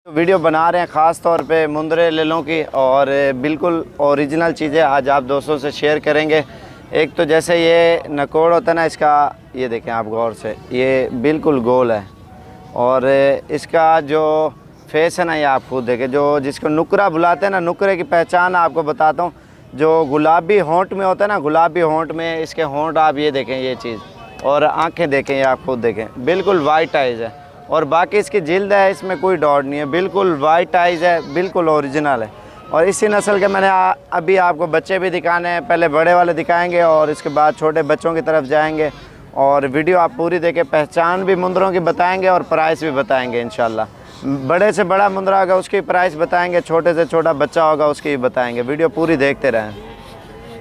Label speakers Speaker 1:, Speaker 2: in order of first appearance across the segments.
Speaker 1: Video बना रहे हैं ख़ास तौर पे मुंदरे लेलों की और बिल्कुल ओरिजिनल चीज़ें आज आप दोस्तों से शेयर करेंगे। एक तो जैसे ये नकोड़ होता है ना, इसका ये देखें आप गौर से, ये बिल्कुल गोल है और इसका जो फेस है ना, ये आप खुद देखें, जो जिसको नुकरा बुलाते हैं ना, नुकरे की पहचान आपको बताता हूँ। जो गुलाबी होंठ में होता है ना, गुलाबी होंठ में इसके होंठ आप ये देखें, ये चीज़, और आंखें देखें, ये आप खुद देखें, बिल्कुल वाइट आइज़ है। और बाकी इसकी जिल्द है, इसमें कोई डॉट नहीं है, बिल्कुल वाइट आइज़ है, बिल्कुल ओरिजिनल है। और इसी नस्ल के मैंने अभी आपको बच्चे भी दिखाने हैं, पहले बड़े वाले दिखाएंगे और इसके बाद छोटे बच्चों की तरफ जाएंगे। और वीडियो आप पूरी देखें, पहचान भी मुंदरों की बताएंगे और प्राइस भी बताएंगे इंशाल्लाह। बड़े से बड़ा मुंदरा होगा उसकी प्राइस बताएंगे, छोटे से छोटा बच्चा होगा उसकी भी बताएंगे। वीडियो पूरी देखते रहें।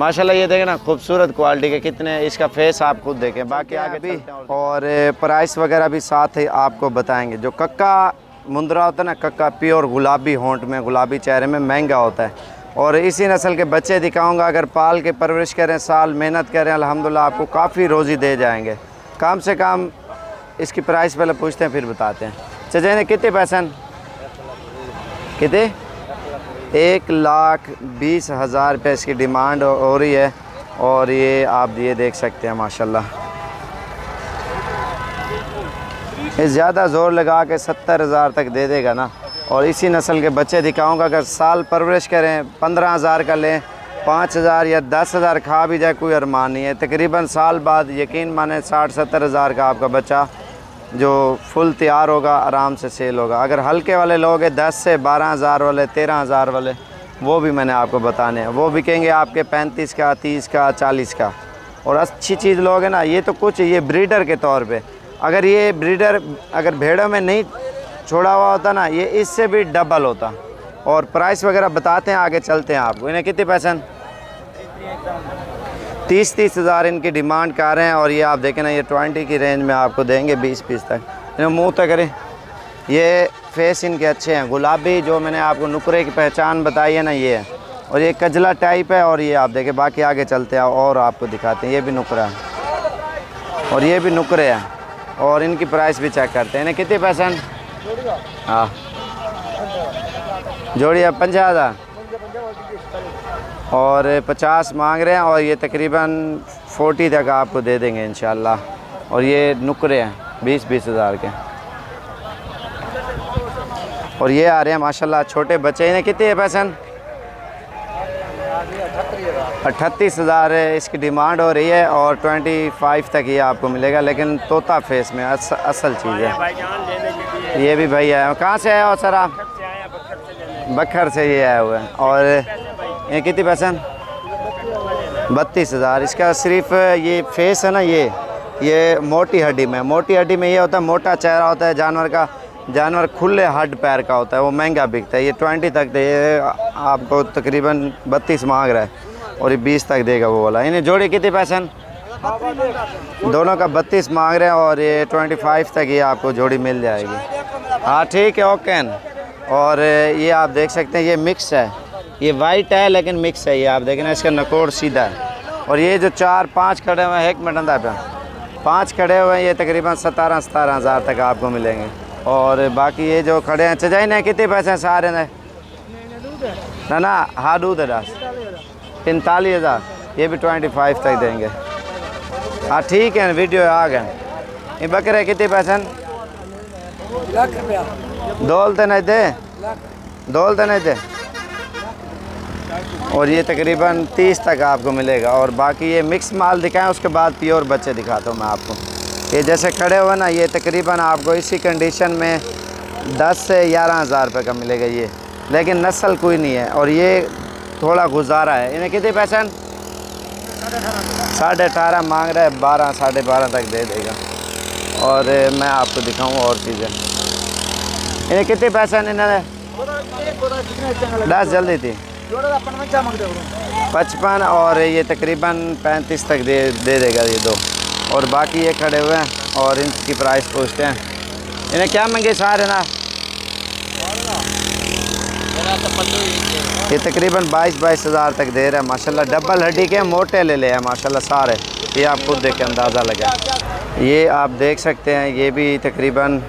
Speaker 1: माशाल्लाह ये देखें ना, खूबसूरत क्वालिटी के कितने, इसका फेस आप खुद देखें। बाकी आगे भी और प्राइस वगैरह भी साथ ही आपको बताएंगे। जो कक्का मुंदरा होता है ना, कक्का प्योर गुलाबी होंठ में, गुलाबी चेहरे में, महंगा होता है। और इसी नस्ल के बच्चे दिखाऊंगा। अगर पाल के परवरिश करें, साल मेहनत करें, अल्हम्दुलिल्लाह आपको काफ़ी रोज़ी दे जाएंगे। कम से कम इसकी प्राइस पहले पूछते हैं फिर बताते हैं। चाचा ने कितने पैसे, कितने? 1,20,000 रुपये इसकी डिमांड हो रही है। और ये आप ये देख सकते हैं माशाल्लाह, ये ज़्यादा ज़ोर लगा के 70,000 तक दे देगा ना। और इसी नस्ल के बच्चे दिखाऊंगा। अगर साल परवरिश करें, 15,000 का लें, 5,000 या 10,000 खा भी जाए, कोई अरमान नहीं है। तकरीबन साल बाद यकीन माने 60-70,000 का आपका बच्चा जो फुल तैयार होगा, आराम से सेल होगा। अगर हल्के वाले लोग हैं, 10 से 12,000 वाले, 13,000 वाले, वो भी मैंने आपको बताने हैं। वो बिकेंगे आपके 35 का, 30 का, 40 का। और अच्छी चीज़ लोग हैं ना, ये तो कुछ ये ब्रीडर के तौर पे, अगर ये ब्रीडर अगर भेड़ों में नहीं छोड़ा हुआ होता ना, ये इससे भी डबल होता। और प्राइस वगैरह बताते हैं, आगे चलते हैं आपको। इन्हें कितने पैसे? 30,000 इनकी डिमांड कर रहे हैं। और ये आप देखें ना, ये 20 की रेंज में आपको देंगे, 20 तक। इन्हें मुँह तक करें, ये फेस इनके अच्छे हैं, गुलाबी, जो मैंने आपको नुकरे की पहचान बताई है ना, ये है। और ये कजला टाइप है। और ये आप देखें, बाकी आगे चलते हैं और आपको दिखाते हैं। ये भी नुकरा है और ये भी नुकरे हैं। और इनकी प्राइस भी चेक करते हैं। इन्हें कितने पैसे? हाँ, जोड़ी है 50,000 और 50 मांग रहे हैं। और ये तकरीबन 40 तक आपको दे देंगे इंशाल्लाह। और ये नुकरे हैं 20,000 के। और ये आ रहे हैं माशाल्लाह छोटे बच्चे। इन्हें कितने पैसे? 38,000 इसकी डिमांड हो रही है। और 25 तक ये आपको मिलेगा, लेकिन तोता फेस में असल चीज़ है। ये भी भाई आया, कहाँ से आया हो सर आप? बखर से ये आए हुए हैं। और ये कितने पैसे? 32,000। इसका सिर्फ ये फेस है ना, ये मोटी हड्डी में, मोटी हड्डी में ये होता है, मोटा चेहरा होता है जानवर का, जानवर खुले हड्ड पैर का होता है, वो महंगा बिकता है। ये 20 तक दे, ये आपको तकरीबन 32 मांग रहा है। और ये 20 तक देगा वो वाला। इन्हें जोड़ी कितने पैसे? दोनों का 32 मांग रहे हैं। और ये 25 तक ये आपको जोड़ी मिल जाएगी। हाँ ठीक है, ओके। और ये आप देख सकते हैं, ये मिक्स है, ये वाइट है लेकिन मिक्स है। ये आप देखें ना, इसका नकोड़ सीधा है। और ये जो 4-5 खड़े हुए हैं, 1 मिनट अंदर पे 5 खड़े हुए हैं, ये तकरीबन 17,000 तक आपको मिलेंगे। और बाकी ये जो खड़े हैं, चजाई ने कितने पैसे हैं सारे ने? ना हाँ, दूध है 45,000। ये भी 25 तक देंगे। हाँ ठीक है, वीडियो आ गए। ये बकरे कितने पैसे?
Speaker 2: लाख रुपया।
Speaker 1: दौलते नहीं दे, दौलते नहीं दे। और ये तकरीबन 30 तक आपको मिलेगा। और बाकी ये मिक्स माल दिखाएं, उसके बाद प्योर बच्चे दिखाता हूँ मैं आपको। ये जैसे खड़े हुए ना, ये तकरीबन आपको इसी कंडीशन में 10 से 11,000 रुपये का मिलेगा ये, लेकिन नस्ल कोई नहीं है। और ये थोड़ा गुजारा है। इन्हें कितने पैसे? 18.5 मांग रहा है, 12, 12.5 तक दे देगा। और मैं आपको दिखाऊँ और चीज़ें। इन्हें कितने पैसे? इन्होंने 10 जल्दी थी 55। और ये तकरीबन 35 तक दे देगा ये दो। और बाकी ये खड़े हुए हैं और इनकी प्राइस पूछते हैं। इन्हें क्या मंगे सारे ना? ये तकरीबन 22,000 तक दे रहा है माशाल्लाह। डबल हड्डी के मोटे ले हैं माशाल्लाह सारे। ये आप खुद देख के अंदाज़ा लगा। ये आप देख सकते हैं, ये भी तकरीबन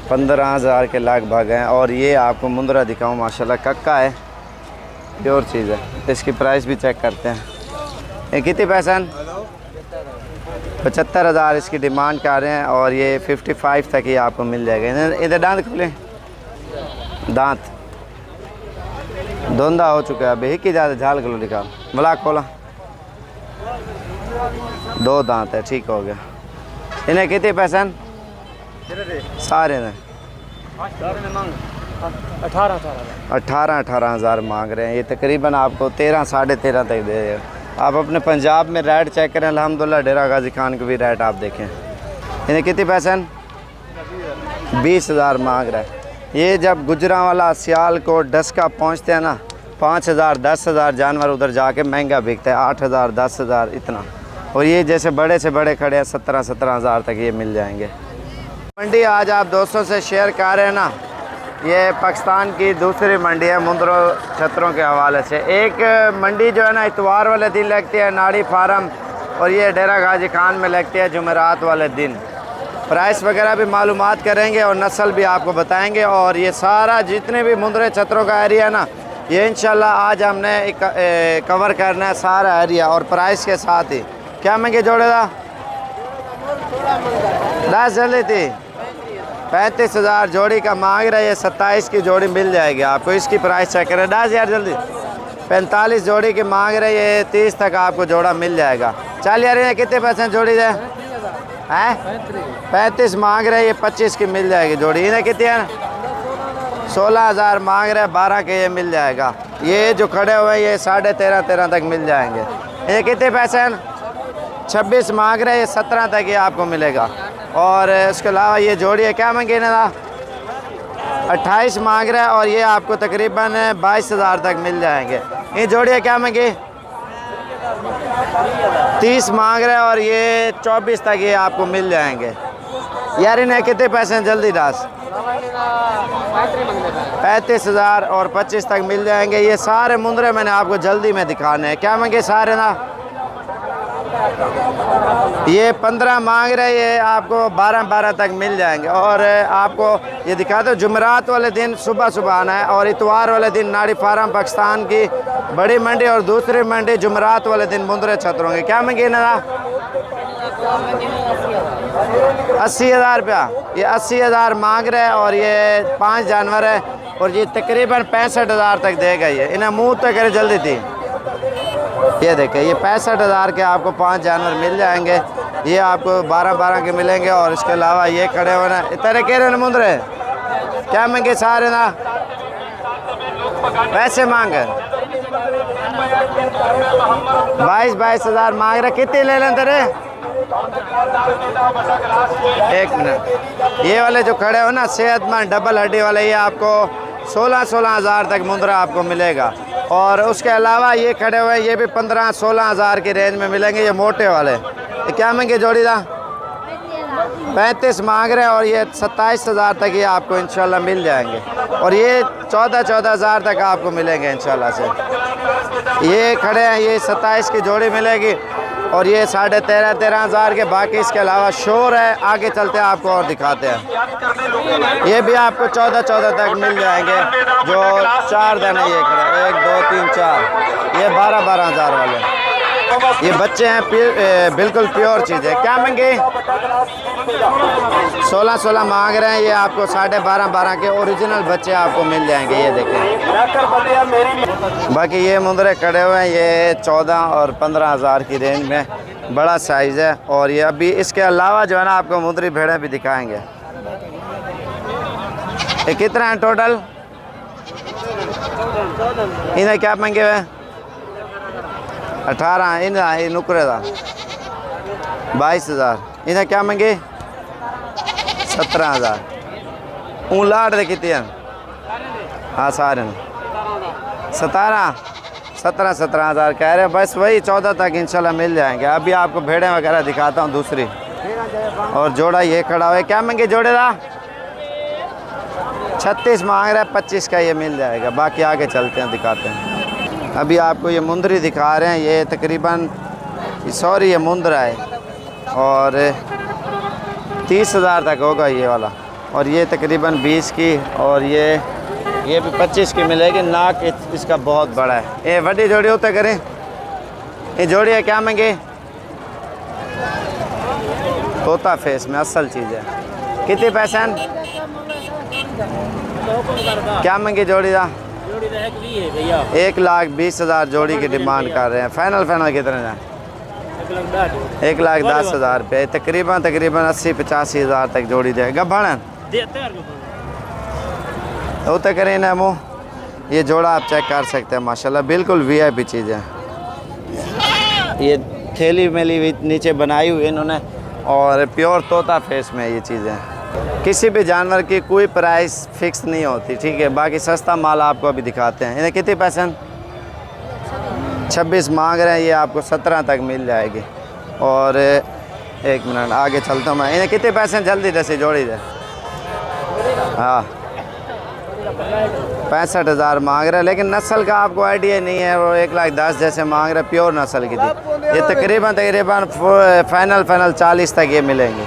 Speaker 1: 15,000 के लगभग हैं। और ये आपको मुंद्रा दिखाऊं, माशाल्लाह कक्का है, प्योर चीज़ है। इसकी प्राइस भी चेक करते हैं। ये कितनी पैसा? 75,000 इसकी डिमांड कर रहे हैं और ये 55 तक ही आपको मिल जाएगा। इधर दांत खुले, दांत धुंधा हो चुका है अभी, ही की ज़्यादा झाल किलो दिखा, ब्लाक खोला, 2 दांत है, ठीक हो गया। इन्हें कितने पैसे? सारे ने 18,000 मांग रहे हैं। ये तकरीबन आपको 13 साढ़े 13 तक दे देगा। आप अपने पंजाब में रेट चेक करें, अल्हम्दुलिल्लाह डेरा गाजी खान के भी रेट आप देखें। इन्हें कितने पैसे? 20,000 मांग रहा है। ये जब गुजरांवाला, सियालकोट, डस्का पहुंचते हैं ना, 5,000 10,000 जानवर उधर जाके महंगा बिकता है, 8,000 10,000 इतना। और ये जैसे बड़े से बड़े खड़े हैं 17,000 तक ये मिल जाएंगे। मंडी आज आप दोस्तों से शेयर कर रहे हैं ना, ये पाकिस्तान की दूसरी मंडी है मुंद्रो छतरों के हवाले से। एक मंडी जो है ना इतवार वाले दिन लगती है नाड़ी फार्म, और ये डेरा गाजी खान में लगती है जुमेरात वाले दिन। प्राइस वगैरह भी मालूमात करेंगे और नस्ल भी आपको बताएंगे। और ये सारा जितने भी मुंद्रे छतरों का एरिया है ना, ये इंशाल्लाह आज हमने कवर करना है सारा एरिया और प्राइस के साथ ही। क्या महंगे जोड़े था? 10 जल्दी थी, 35,000 जोड़ी का मांग रहा है। ये 27 की जोड़ी मिल जाएगी आपको। इसकी प्राइस चेक करें, 10,000 जल्दी। 45 जोड़ी की मांग रहे, ये 30 तक आपको जोड़ा मिल जाएगा। चल यार, ये कितने पैसे जोड़ी है? 35 मांग रहे, ये 25 की मिल जाएगी जोड़ी। इन्हें कितने हैं? 16,000 मांग रहे, 12 के ये मिल जाएगा। ये जो खड़े हुए हैं ये 13.5 तक मिल जाएंगे। ये कितने पैसे हैं? 26 मांग रहे, ये 17 तक ये आपको मिलेगा। और इसके अलावा ये जोड़ी है, क्या मांगे ना? 28 मांग रहा है और ये आपको तकरीबन 22,000 तक मिल जाएंगे। ये जोड़ी है, क्या मांगे? 30 मांग रहे हैं और ये 24 तक ये आपको मिल जाएंगे। यार इन्हें कितने पैसे हैं? जल्दी दास 35,000 और 25 तक मिल जाएंगे। ये सारे मुंद्रे मैंने आपको जल्दी में दिखाने हैं। क्या मांगे सारे ना? ये 15 मांग रहे, ये आपको 12 तक मिल जाएंगे। और आपको ये दिखाते हो जुमेरात वाले दिन सुबह आना है और इतवार वाले दिन नाड़ी फार्म पाकिस्तान की बड़ी मंडी और दूसरी मंडी जुमेरात वाले दिन मुंद्रे छतरों के। क्या मांगे ना? 80,000 रुपया। ये 80,000 मांग रहे हैं और ये 5 जानवर है और ये तकरीबन 65,000 तक देगा। ये इन्हें मुँह तो करे जल्दी थी। ये देखें, ये 65,000 के आपको 5 जानवर मिल जाएंगे। ये आपको 12 के मिलेंगे। और इसके अलावा ये खड़े हुए ना इतने कह रहे मुंद्रे, क्या मांगे सारे ना? पैसे मांगे 22,000 मांग रहे। कितने ले लें तेरे? 1 मिनट। ये वाले जो खड़े हो ना सेहतमंद डबल हड्डी वाले, ये आपको 16,000 तक मुंद्रा आपको मिलेगा। और उसके अलावा ये खड़े हुए ये भी 15-16,000 की रेंज में मिलेंगे। ये मोटे वाले ये क्या मांगे जोड़ी था? 35 मांग रहे हैं और ये 27,000 तक ये आपको इंशाल्लाह मिल जाएंगे। और ये 14,000 तक आपको मिलेंगे इंशाल्लाह से। ये खड़े हैं, ये 27 की जोड़ी मिलेगी और ये 13,500 के। बाकी इसके अलावा शोर है, आगे चलते हैं आपको और दिखाते हैं। ये भी आपको 14 तक मिल जाएंगे। जो 4 दाने ये खड़े, 1 2 3 4, ये 12,000 वाले। ये बच्चे हैं, बिल्कुल प्योर चीज़ है। क्या मांगे? 16 मांग रहे हैं। ये आपको 12.5 के ओरिजिनल बच्चे आपको मिल जाएंगे। ये देखें, बाकी ये मुंद्रे खड़े हुए हैं, ये 14 और 15,000 की रेंज में बड़ा साइज़ है। और ये अभी इसके अलावा जो है ना आपको मुंद्री भेड़ें भी दिखाएंगे। ये कितना है टोटल? इन्हें क्या मांगे हुए? 18। इन्हें नुकरे था 22,000। इन्हें क्या मांगे? 17,000। लाट दे कितने हैं? हाँ सारे 17,000 कह रहे हैं। बस वही 14 तक इंशाल्लाह मिल जाएंगे। अभी आपको भेड़ें वगैरह दिखाता हूँ दूसरी। और जोड़ा ये खड़ा हुआ है, क्या मांगे जोड़े था? 36 मांग रहा है, 25 का ये मिल जाएगा। बाकी आगे चलते हैं दिखाते हैं। अभी आपको ये मुंदरी दिखा रहे हैं। ये तकरीबन सॉरी ये मुंदरा है और 30,000 तक होगा ये वाला। और ये तकरीबन 20 की, और ये भी 25 की मिलेगी। नाक इसका बहुत बड़ा है। ये बड़ी जोड़ी होता करें, ये जोड़ी है क्या महंगी? तोता फेस में असल चीज़ है। कितने पैसे हैं? क्या महंगी जोड़ी था? 1,20,000 जोड़ी की डिमांड कर रहे हैं। फाइनल कितने हैं? 1,10,000 रुपये। तकरीबन 80-85 हज़ार तक जोड़ी देगा। गब्बड़ वो तो करें ना मुँह। ये जोड़ा आप चेक कर सकते हैं, माशाल्लाह बिल्कुल VIP चीज़ है। ये थैली मेली भी नीचे बनाई हुई है इन्होंने, और प्योर तोता फेस में ये चीज़ें। किसी भी जानवर की कोई प्राइस फिक्स नहीं होती, ठीक है। बाकी सस्ता माल आपको अभी दिखाते हैं। इन्हें कितने पैसे हैं? 26 मांग रहे हैं, ये आपको 17 तक मिल जाएगी। और 1 मिनट आगे चलता हूँ मैं। इन्हें कितने पैसे हैं? जल्दी जैसे जोड़ी दे। हाँ 65,000 मांग रहे हैं, लेकिन नस्ल का आपको आइडिया नहीं है। वो 1,10,000 जैसे मांग रहे हैं, प्योर नस्ल की थी। ये तकरीबन फाइनल 40 तक ये मिलेंगे।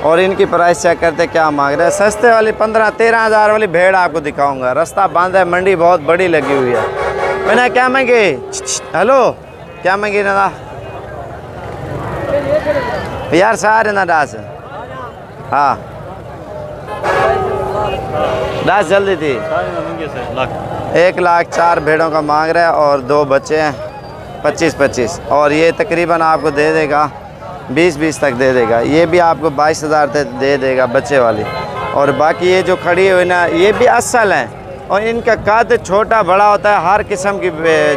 Speaker 1: और इनकी प्राइस चेक करते क्या मांग रहे हैं। सस्ते वाली 15-13 हज़ार वाली भेड़ आपको दिखाऊंगा। रास्ता बंद है, मंडी बहुत बड़ी लगी हुई है। मैंने क्या मांगे? हेलो, क्या मांगी ना यार? सारे ना डास। हाँ डास जल्दी थी। 1,04,000 भेड़ों का मांग रहा है, और 2 बच्चे हैं 25-25। और ये तकरीबन आपको दे देगा 20-20 तक दे देगा। ये भी आपको 22,000 तक दे देगा बच्चे वाली। और बाकी ये जो खड़ी हुई ना, ये भी असल हैं, और इनका कद छोटा बड़ा होता है। हर किस्म की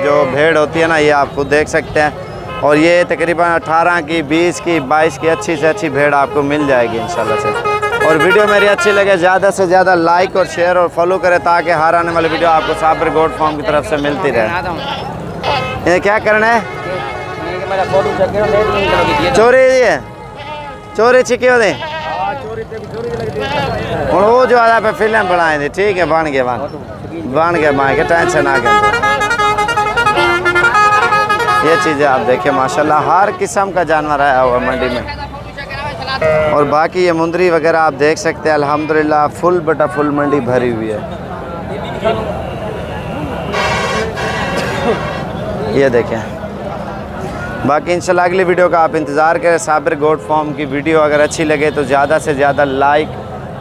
Speaker 1: जो भेड़ होती है ना, ये आप खुद देख सकते हैं। और ये तकरीबन 18 की, 20 की, 22 की अच्छी से अच्छी भेड़ आपको मिल जाएगी इंशाल्लाह से। और वीडियो मेरी अच्छी लगे ज़्यादा से ज़्यादा लाइक और शेयर और फॉलो करें, ताकि हर आने वाली वीडियो आपको साबिर गोट फार्म की तरफ से मिलती रहे। इन्हें क्या करना है? चोरी है, चोरी छिकी हो दे। वो जो आधा पे फिल्म बनाए थे, ठीक है। बन गया मान के टेंशन आ गया। ये चीज़ें आप देखिए माशाल्लाह, हर किस्म का जानवर आया हुआ मंडी में। और बाकी ये मुंदरी वगैरह आप देख सकते हैं, अल्हम्दुलिल्लाह फुल बटा फुल मंडी भरी हुई है। ये देखें। बाकी इंशाल्लाह अगली वीडियो का आप इंतज़ार करें। साबिर गोट फार्म की वीडियो अगर अच्छी लगे तो ज़्यादा से ज़्यादा लाइक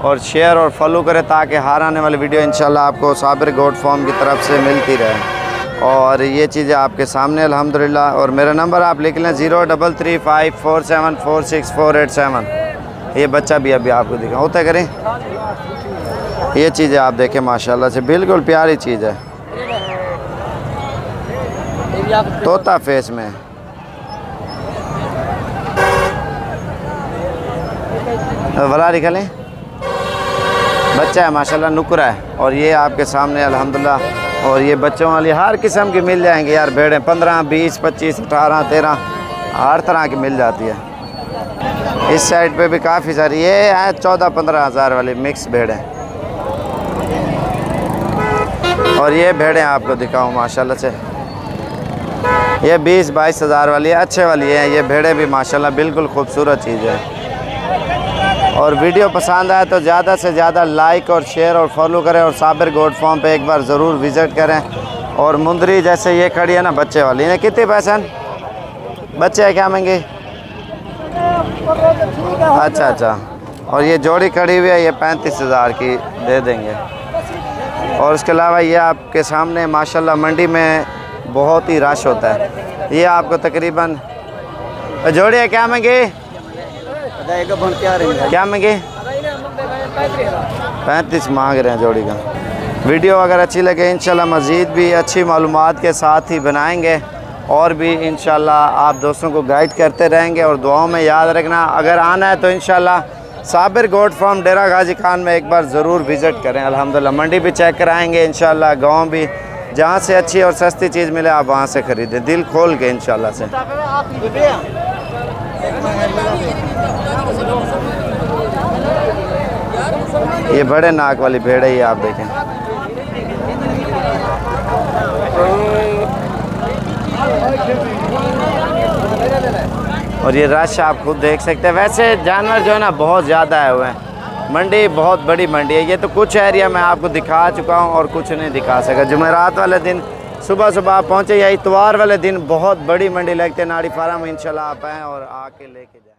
Speaker 1: और शेयर और फॉलो करें, ताकि हर आने वाली वीडियो इंशाल्लाह आपको साबिर गोट फार्म की तरफ से मिलती रहे। और ये चीज़ें आपके सामने अल्हम्दुलिल्लाह। और मेरा नंबर आप लिख लें 033547464887। ये बच्चा भी अभी आपको दिखा होता करें। ये चीज़ें आप देखें माशाल्लाह से बिल्कुल प्यारी चीज़ है, तोता फेस में। वाला निकलें, बच्चा है माशाल्लाह, नुकरा है। और ये आपके सामने अल्हम्दुलिल्लाह। और ये बच्चों वाली हर किस्म की मिल जाएंगे यार भेड़ें। 15, 20, 25, 18, 13 हर तरह की मिल जाती है। इस साइड पे भी काफ़ी सारी ये है 14-15 हज़ार वाली मिक्स भेड़ें। और ये भेड़ें आपको दिखाऊँ माशाल्लाह से, ये 20-22 हज़ार वाली अच्छे वाली है। ये भेड़ें भी माशाल्लाह बिल्कुल खूबसूरत चीज़ है। और वीडियो पसंद आए तो ज़्यादा से ज़्यादा लाइक और शेयर और फॉलो करें। और साबिर गोट फार्म पे एक बार ज़रूर विज़िट करें। और मुंदरी जैसे ये खड़ी है ना बच्चे वाली, इन्हें कितने पैसे हैं? बच्चे है क्या महंगे? अच्छा। और ये जोड़ी खड़ी हुई है, ये 35,000 की दे देंगे। और उसके अलावा ये आपके सामने माशाल्लाह मंडी में बहुत ही रश होता है। ये आपको तकरीबन जोड़ी है क्या महंगे? क्या महंगे? 35 मांग रहे हैं जोड़ी का। वीडियो अगर अच्छी लगे इंशाल्लाह मज़ीद भी अच्छी मालूमात के साथ ही बनाएंगे, और भी इंशाल्लाह आप दोस्तों को गाइड करते रहेंगे। और दुआओं में याद रखना, अगर आना है तो इंशाल्लाह साबिर गोट फार्म डेरा गाजी खान में एक बार ज़रूर विज़िट करें। अल्हम्दुलिल्लाह मंडी भी चेक कराएंगे इंशाल्लाह, गाँव भी, जहाँ से अच्छी और सस्ती चीज़ मिले आप वहाँ से ख़रीदें दिल खोल के इंशाल्लाह से। ये बड़े नाक वाली भेड़ है, ये आप देखें। और ये रश आप खुद देख सकते हैं। वैसे जानवर जो है ना बहुत ज़्यादा आए हुए हैं मंडी बहुत बड़ी मंडी है। ये तो कुछ एरिया मैं आपको दिखा चुका हूँ और कुछ नहीं दिखा सका। जुमेरात वाले दिन सुबह सुबह आप पहुँचे या इतवार वाले दिन बहुत बड़ी मंडी लगती है नाड़ी फार्म। इंशाल्लाह आप आएँ और आके लेके जाएँ।